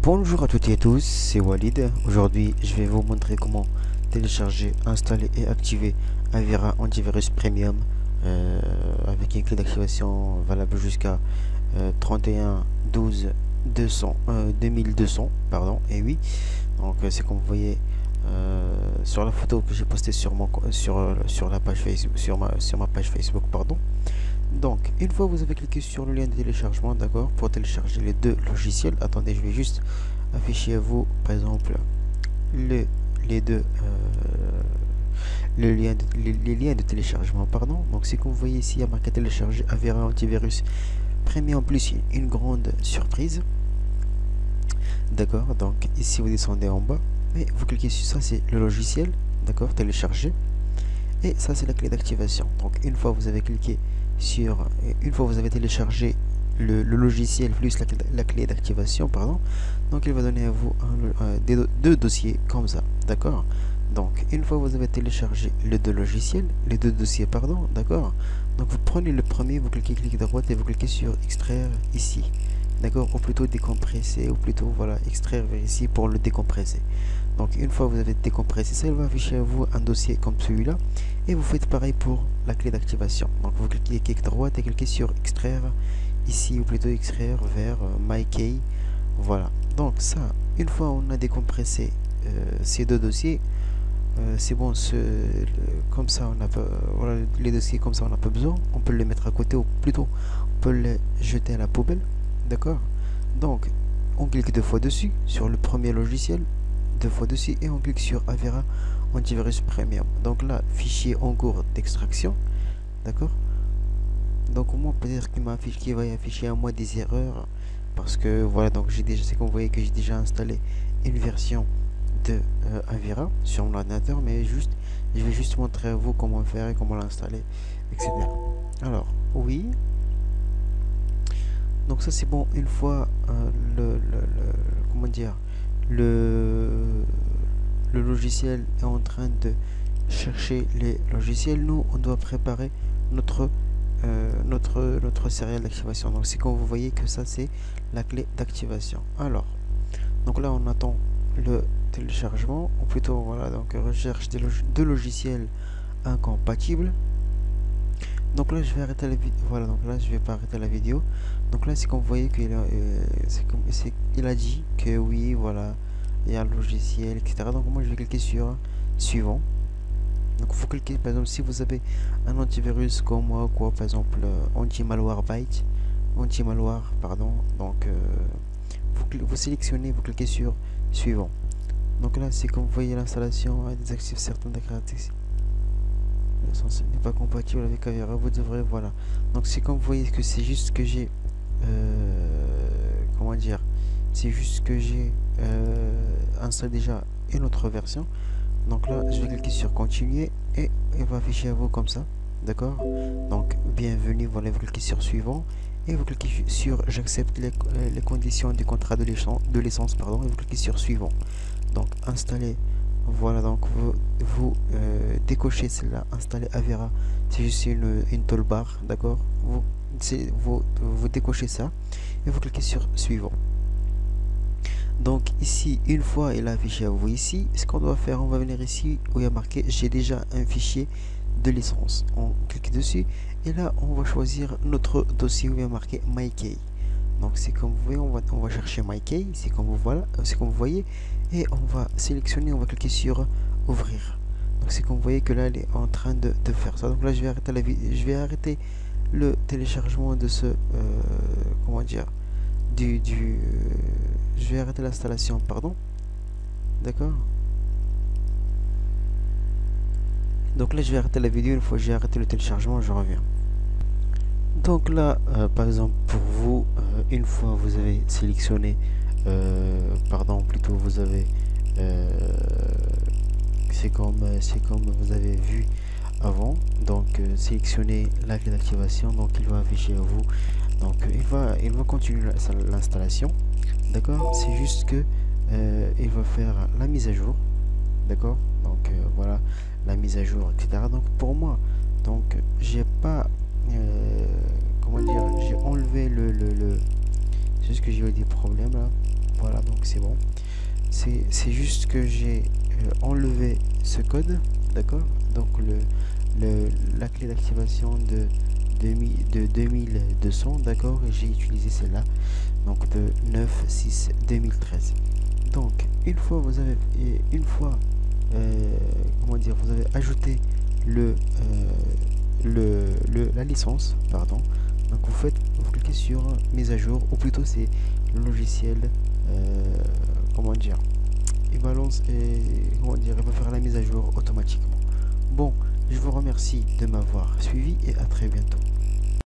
Bonjour à toutes et à tous, c'est Walid. Aujourd'hui, je vais vous montrer comment télécharger, installer et activer Avira Antivirus Premium avec une clé d'activation valable jusqu'à 31 12 200 2200 pardon. Et oui, donc c'est comme vous voyez sur la photo que j'ai postée sur sur la page Facebook, sur ma page Facebook, pardon. Donc, une fois que vous avez cliqué sur le lien de téléchargement, d'accord, pour télécharger les deux logiciels, attendez, je vais juste afficher à vous, par exemple, les deux, les liens de téléchargement, pardon. Donc, c'est comme vous voyez ici, il y a marqué télécharger Avira Antivirus Premium plus une grande surprise, d'accord. Donc, ici, vous descendez en bas, et vous cliquez sur ça, c'est le logiciel, d'accord, télécharger, et ça, c'est la clé d'activation. Donc, une fois que vous avez cliqué une fois que vous avez téléchargé le logiciel plus la clé d'activation, pardon, donc il va donner à vous deux dossiers comme ça, d'accord. Donc une fois que vous avez téléchargé les deux dossiers, pardon, d'accord, donc vous prenez le premier, vous cliquez clic droite et vous cliquez sur extraire ici, d'accord, ou plutôt décompresser, ou plutôt voilà, extraire vers ici pour le décompresser. Donc une fois que vous avez décompressé ça, il va afficher à vous un dossier comme celui-là, et vous faites pareil pour la clé d'activation. Donc vous cliquez clic droite et cliquez sur extraire ici, ou plutôt extraire vers MyKey. Voilà, donc ça, une fois on a décompressé ces deux dossiers, c'est bon, comme ça on a pas, voilà, les dossiers comme ça on n'a pas besoin, on peut les mettre à côté, ou plutôt on peut les jeter à la poubelle, d'accord. Donc on clique deux fois dessus sur le premier logiciel, deux fois dessus, et on clique sur Avira Antivirus Premium. Donc là, fichier en cours d'extraction, d'accord. Donc au moins peut-être qu'il va afficher à moi des erreurs, parce que voilà, donc j'ai déjà, c'est comme vous voyez que j'ai déjà installé une version de Avira sur mon ordinateur, mais je vais juste montrer à vous comment faire et comment l'installer, etc. Alors oui, donc ça c'est bon. Une fois comment dire, le logiciel est en train de chercher les logiciels, nous on doit préparer notre serial d'activation. Donc c'est quand vous voyez que ça c'est la clé d'activation. Alors donc là on attend le téléchargement, ou plutôt voilà, donc recherche de logiciels incompatibles. Donc là je vais arrêter la vidéo, voilà, donc là je vais pas arrêter la vidéo. Donc là c'est comme vous voyez qu'il a il a dit que oui, voilà, il y a le logiciel, etc. Donc moi je vais cliquer sur suivant. Donc vous cliquez, par exemple, si vous avez un antivirus comme moi, quoi, par exemple anti-malware byte, anti-malware, pardon, donc vous sélectionnez, vous cliquez sur suivant. Donc là c'est comme vous voyez, l'installation désactive certaines caractéristiques, ce n'est pas compatible avec Avira, vous devrez, voilà. Donc c'est comme vous voyez que c'est juste que j'ai comment dire, c'est juste que j'ai installé déjà une autre version. Donc là je vais cliquer sur continuer, et il va afficher à vous comme ça, d'accord. Donc bienvenue, voilà, vous cliquez sur suivant, et vous cliquez sur j'accepte les conditions du contrat de licence, pardon, et vous cliquez sur suivant. Donc installer, voilà, donc vous décochez celle-là, installer Avira, c'est juste une toolbar, d'accord. Vous décochez ça et vous cliquez sur suivant. Donc ici, une fois il a affiché à vous ici, ce qu'on doit faire, on va venir ici où il y a marqué j'ai déjà un fichier de licence, on clique dessus, et là on va choisir notre dossier où il y a marqué MyKey. Donc c'est comme vous voyez, on va chercher MyKey, c'est comme vous voyez, et on va sélectionner, on va cliquer sur ouvrir. Donc c'est comme vous voyez que là elle est en train de faire ça. Donc là je vais arrêter le téléchargement de ce comment dire, je vais arrêter l'installation, pardon, d'accord. Donc là je vais arrêter la vidéo. Une fois que j'ai arrêté le téléchargement, je reviens. Donc là par exemple pour vous, une fois vous avez sélectionné pardon, plutôt vous avez c'est comme vous avez vu avant, donc sélectionnez la clé d'activation, donc il va afficher à vous, donc il va continuer l'installation, d'accord. C'est juste que il va faire la mise à jour, d'accord. Donc voilà, la mise à jour, etc. Donc pour moi, donc j'ai pas comment dire, j'ai enlevé c'est juste que j'ai eu des problèmes là. Voilà, donc c'est bon. C'est juste que j'ai enlevé ce code, d'accord. Donc la clé d'activation de 2200, d'accord, et j'ai utilisé celle-là, donc de 9/6/2013. Donc une fois comment dire, vous avez ajouté la licence, pardon. Donc vous cliquez sur mise à jour, ou plutôt c'est le logiciel, comment dire, il va faire la mise à jour automatiquement. Bon, je vous remercie de m'avoir suivi et à très bientôt.